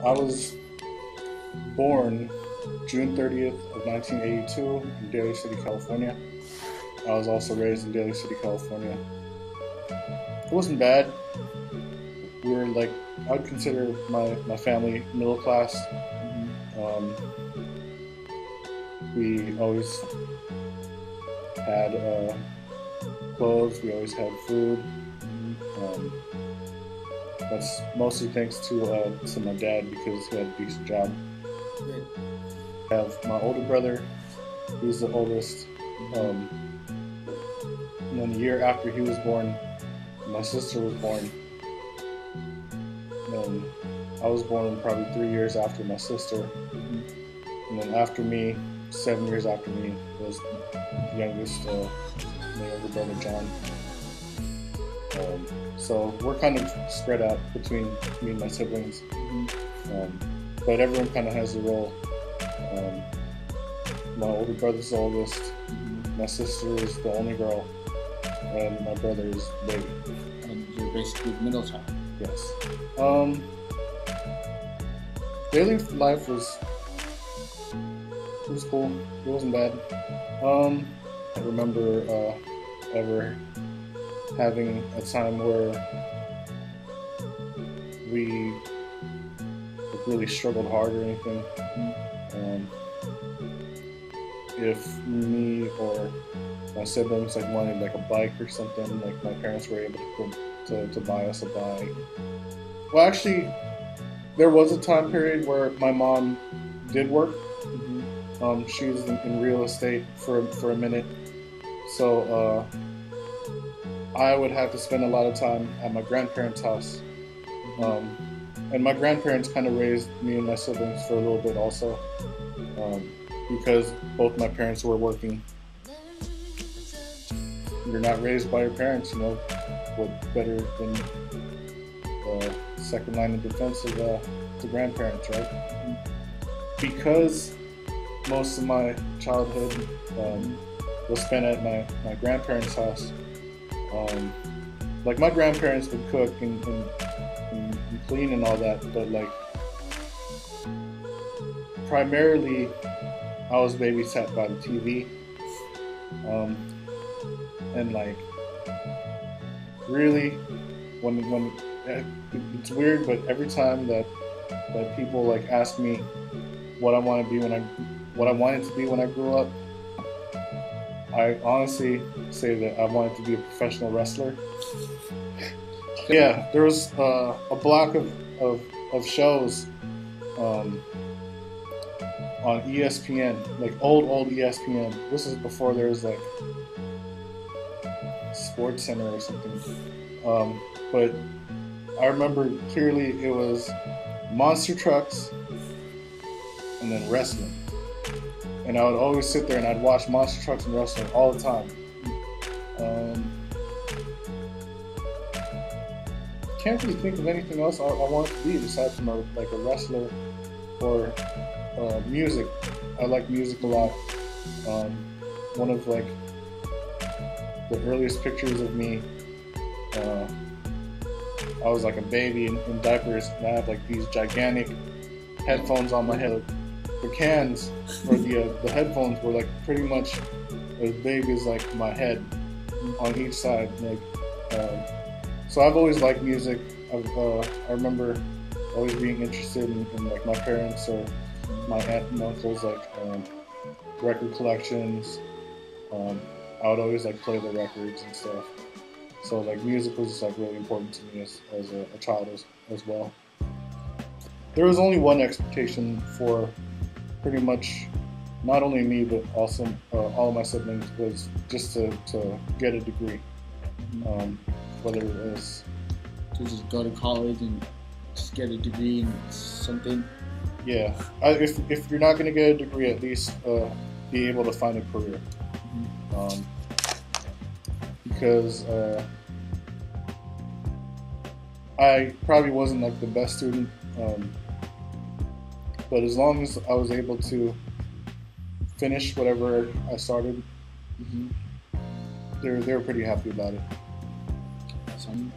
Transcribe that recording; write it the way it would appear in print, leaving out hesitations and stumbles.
I was born June 30th of 1982 in Daly City, California. I was also raised in Daly City, California. It wasn't bad. We were like, I would consider my family middle class. We always had clothes, we always had food. That's mostly thanks to my dad because he had a decent job. Great. I have my older brother, he's the oldest. And then a year after he was born, my sister was born. And I was born probably 3 years after my sister. And then after me, 7 years after me, was the youngest, my younger brother John. So we're kind of spread out between me and my siblings. But everyone kind of has a role. My older brother's the oldest, my sister is the only girl, and my brother is the baby. And you're basically the middle child. Yes. Daily life was cool. It wasn't bad. I remember ever having a time where we really struggled hard or anything. If me or my siblings wanted a bike or something, my parents were able to buy us a bike. Well, actually, there was a time period where my mom did work. She was in real estate for a minute, so I would have to spend a lot of time at my grandparents' house. And my grandparents kind of raised me and my siblings for a little bit also, because both my parents were working. You're not raised by your parents, what better than the second line of defense of the grandparents, right? Because most of my childhood was spent at my grandparents' house. My grandparents would cook and clean and all that, but primarily I was babysat by the TV. And really, when it's weird, but every time that people ask me what I want to be what I wanted to be when I grew up, I honestly say that I wanted to be a professional wrestler. Yeah, there was a block of shows on ESPN, old ESPN. This is before there was Sports Center or something. But I remember clearly it was monster trucks and then wrestling. And I would always sit there and I'd watch monster trucks and wrestling all the time. Can't really think of anything else I wanted to be aside from a wrestler or music. I like music a lot. One of the earliest pictures of me, I was a baby in diapers, and I had these gigantic headphones on my head. The cans or the headphones were pretty much as big as my head on each side. So I've always liked music. I remember always being interested in my parents or my aunt and uncles record collections. I would always play the records and stuff. So music was just really important to me as a child as well. There was only one expectation for pretty much not only me but also all of my siblings, was just to get a degree. Whether it was to just go to college and just get a degree in something. Yeah, if you're not going to get a degree, at least be able to find a career. Because I probably wasn't the best student, but as long as I was able to finish whatever I started, they were pretty happy about it. Awesome.